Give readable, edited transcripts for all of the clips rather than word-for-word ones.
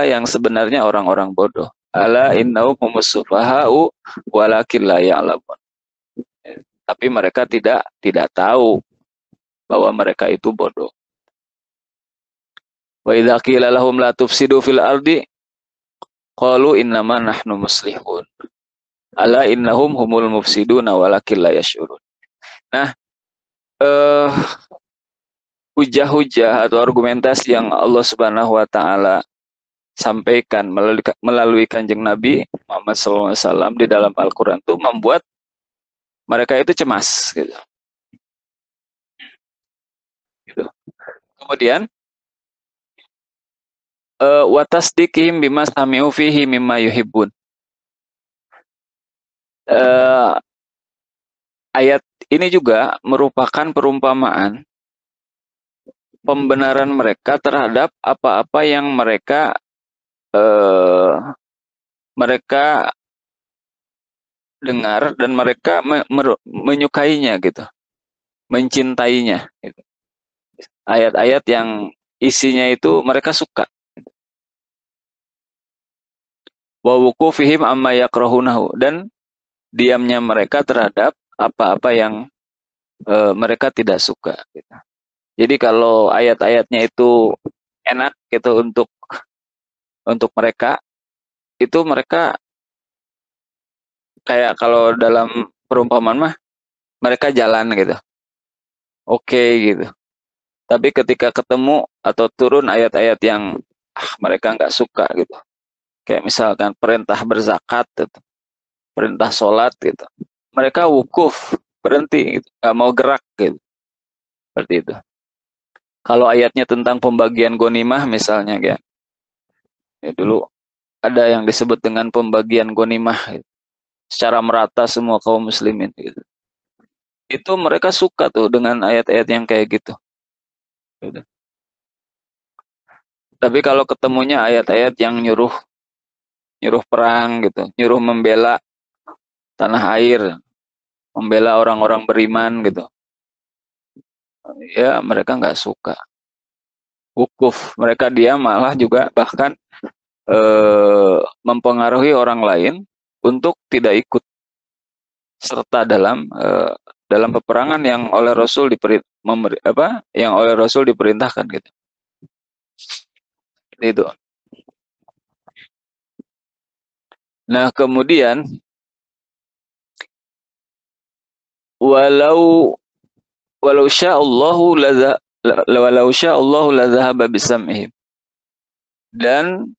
yang sebenarnya orang-orang bodoh. Ala innahum humus sufaha'u walakin la ya'lamun. Tapi mereka tidak tahu bahwa mereka itu bodoh. Wa idza qila lahum la tufsidu fil ardi qalu innama nahnu muslihun. Ala innahum humul mufsiduna walakin la yash'urun. Nah, hujah-hujah atau argumentasi yang Allah Subhanahu wa taala sampaikan melalui Kanjeng Nabi Muhammad SAW di dalam Al-Qur'an itu membuat mereka itu cemas gitu. Kemudian wa tasdiqihim bima sami'u fihi mimma yuhibbun. Ayat ini juga merupakan perumpamaan pembenaran mereka terhadap apa-apa yang mereka dengar dan mereka menyukainya gitu, mencintainya gitu. Ayat-ayat yang isinya itu mereka suka. Wa wuqufihim amma yakrahunahu, dan diamnya mereka terhadap apa-apa yang mereka tidak suka gitu. Jadi kalau ayat-ayatnya itu enak gitu untuk mereka, itu mereka kayak kalau dalam perumpamaan mah mereka jalan gitu. Oke gitu. Tapi ketika ketemu atau turun ayat-ayat yang mereka nggak suka gitu. Kayak misalkan perintah berzakat gitu, perintah sholat gitu. Mereka wukuf, berhenti gitu, nggak mau gerak gitu. Seperti itu. Kalau ayatnya tentang pembagian ghanimah misalnya ya dulu ada yang disebut dengan pembagian ghanimah gitu, secara merata semua kaum muslimin gitu. Itu mereka suka tuh dengan ayat-ayat yang kayak gitu. Tapi kalau ketemunya ayat-ayat yang nyuruh perang gitu, nyuruh membela tanah air, membela orang-orang beriman gitu, ya mereka nggak suka. Wukuf, mereka diam, malah juga bahkan mempengaruhi orang lain untuk tidak ikut serta dalam peperangan yang oleh Rasul diperintahkan gitu. Itu. Nah, kemudian walau sya'allahu la dhahaba bisam'ihim. Dan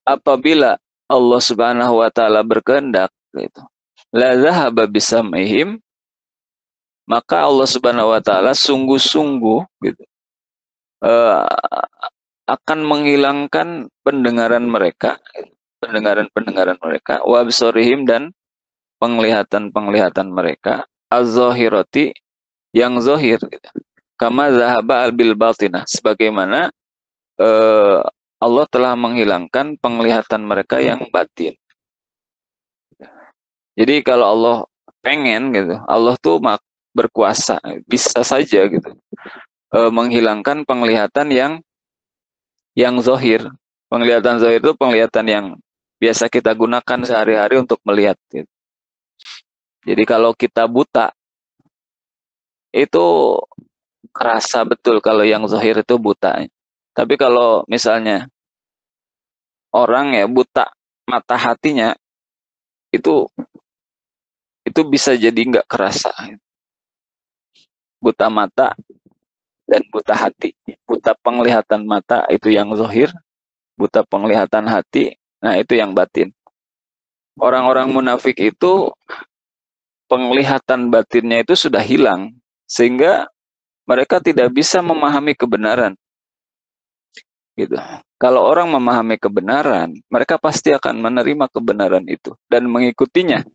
apabila Allah Subhanahu wa taala berkehendak gitu, la dhahaba bisam'ihim, maka Allah Subhanahu wa taala sungguh-sungguh gitu akan menghilangkan pendengaran mereka, pendengaran mereka, wa absarihim, dan penglihatan mereka, az-zahirati, yang zahir gitu. Kama zahaba bil batinah, sebagaimana Allah telah menghilangkan penglihatan mereka yang batin. Jadi kalau Allah pengen gitu, Allah tuh berkuasa, bisa saja gitu menghilangkan penglihatan yang zahir. Penglihatan zahir itu penglihatan yang biasa kita gunakan sehari-hari untuk melihat gitu. Jadi kalau kita buta, itu kerasa betul kalau yang zahir itu buta. Tapi kalau misalnya orang ya buta mata hatinya, itu bisa jadi nggak kerasa. Buta mata dan buta hati. Buta penglihatan mata itu yang zahir, buta penglihatan hati, nah itu yang batin. Orang-orang munafik itu penglihatan batinnya itu sudah hilang, sehingga mereka tidak bisa memahami kebenaran. Gitu. Kalau orang memahami kebenaran, mereka pasti akan menerima kebenaran itu dan mengikutinya.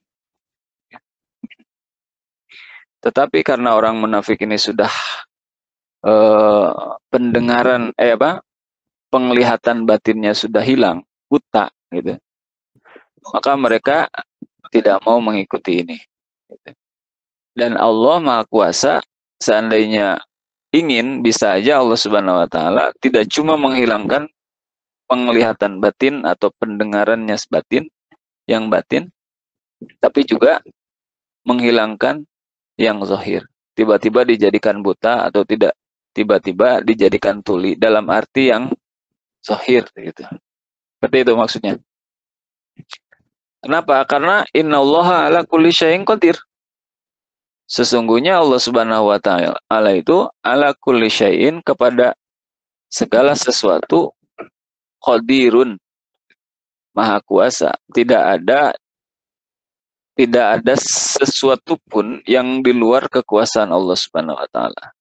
Tetapi karena orang munafik ini sudah penglihatan batinnya sudah hilang, buta, gitu, maka mereka tidak mau mengikuti ini. Gitu. Dan Allah Maha Kuasa, seandainya ingin, bisa aja Allah Subhanahu wa taala tidak cuma menghilangkan penglihatan batin atau pendengarannya batin, yang batin, tapi juga menghilangkan yang zahir. Tiba-tiba dijadikan buta atau tidak, tiba-tiba dijadikan tuli dalam arti yang zahir gitu. Seperti itu maksudnya. Kenapa? Karena innallaha ala kulli syai'in qadir. Sesungguhnya Allah Subhanahu wa taala itu ala kulli syai'in, kepada segala sesuatu, qadirun, maha kuasa. Tidak ada sesuatu pun yang di luar kekuasaan Allah Subhanahu wa taala.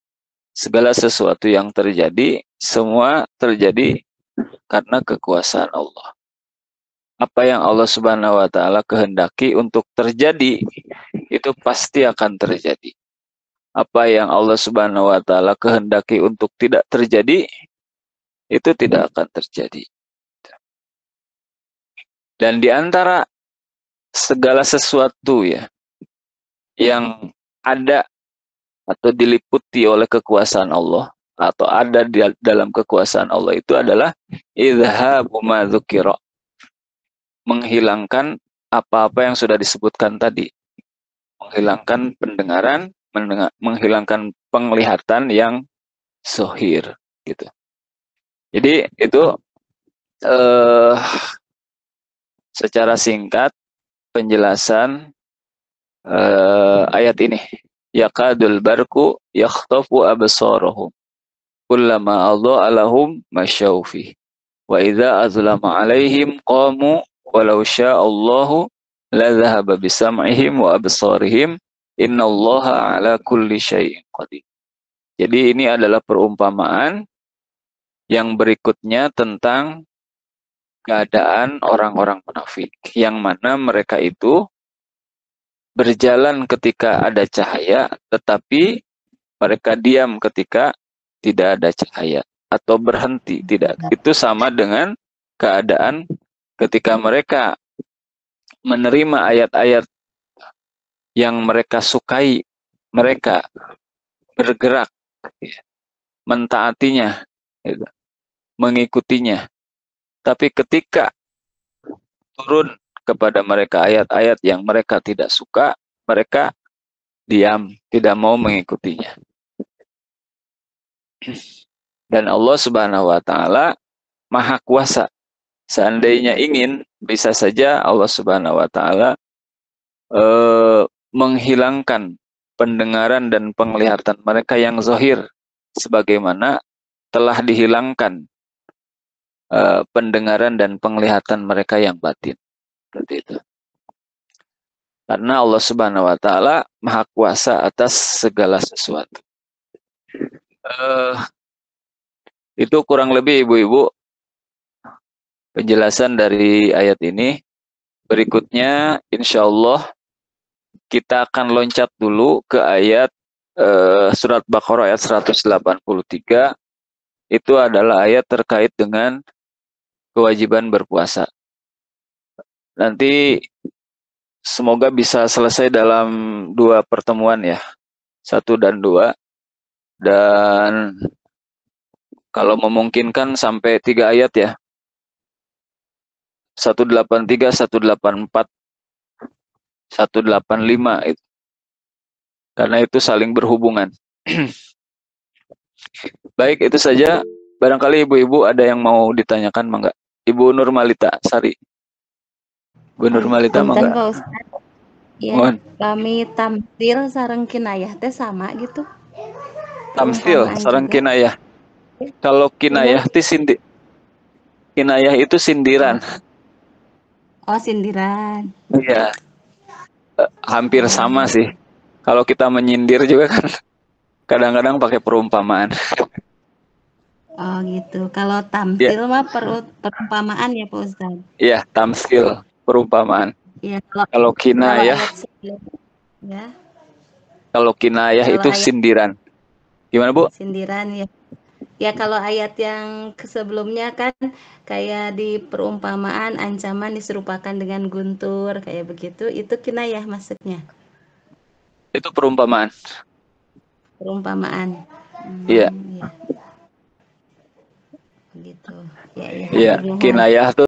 Segala sesuatu yang terjadi, semua terjadi karena kekuasaan Allah. Apa yang Allah Subhanahu wa taala kehendaki untuk terjadi, itu pasti akan terjadi. Apa yang Allah Subhanahu wa taala kehendaki untuk tidak terjadi, itu tidak akan terjadi. Dan di antara segala sesuatu ya yang ada atau diliputi oleh kekuasaan Allah atau ada di dalam kekuasaan Allah, itu adalah idhabu ma dzukira, menghilangkan apa-apa yang sudah disebutkan tadi, menghilangkan pendengaran, menghilangkan penglihatan yang zahir gitu. Jadi itu secara singkat penjelasan ayat ini. Yaqadul barku yakhtafu absarahum kullama adha'a lahum masyaw fi wa idza azlama alaihim qamu walau sya'allahu la dhahaba bisam'ihim wa absarihim innallaha ala kulli syai'in qadir. Jadi ini adalah perumpamaan yang berikutnya tentang keadaan orang-orang munafik, yang mana mereka itu berjalan ketika ada cahaya, tetapi mereka diam ketika tidak ada cahaya, atau berhenti tidak. Itu sama dengan keadaan ketika mereka menerima ayat-ayat yang mereka sukai, mereka bergerak, mentaatinya, mengikutinya. Tapi ketika turun kepada mereka ayat-ayat yang mereka tidak suka, mereka diam, tidak mau mengikutinya. Dan Allah Subhanahu wa taala Maha Kuasa. Seandainya ingin, bisa saja Allah Subhanahu wa taala menghilangkan pendengaran dan penglihatan mereka yang zahir, sebagaimana telah dihilangkan pendengaran dan penglihatan mereka yang batin. Seperti itu. Karena Allah Subhanahu wa taala Maha Kuasa atas segala sesuatu. Itu kurang lebih ibu-ibu penjelasan dari ayat ini. Berikutnya insya Allah kita akan loncat dulu ke ayat surat Baqarah ayat 183. Itu adalah ayat terkait dengan kewajiban berpuasa. Nanti semoga bisa selesai dalam 2 pertemuan ya, 1 dan 2. Dan kalau memungkinkan sampai 3 ayat ya. 183, 184, 185 itu. Karena itu saling berhubungan. Baik, itu saja. Barangkali ibu-ibu ada yang mau ditanyakan, mangga. Ibu Nurmalita Sari. Bu Nurmalita, mangga. Pak Ustaz. Ya, kami tamsil sareng kinayah teh sama gitu. Tamsil sareng kinayah. Kalau kinayah itu kinayah itu sindiran. Oh, sindiran. Iya. Hampir sama sih. Kalau kita menyindir juga kan kadang-kadang pakai perumpamaan. Oh gitu. Kalau tamsil mah perumpamaan ya Pak Ustaz. Iya, tamsil, perumpamaan. Iya, kalau kinayah ya. Kalau kinayah itu sindiran. Gimana, Bu? Sindiran ya. Ya kalau ayat yang sebelumnya kan kayak di perumpamaan ancaman diserupakan dengan guntur kayak begitu, itu kinayah maksudnya. Itu perumpamaan. Perumpamaan. Iya. gitu. Ya, ya, Iya, hatur nuhun. kinayah tuh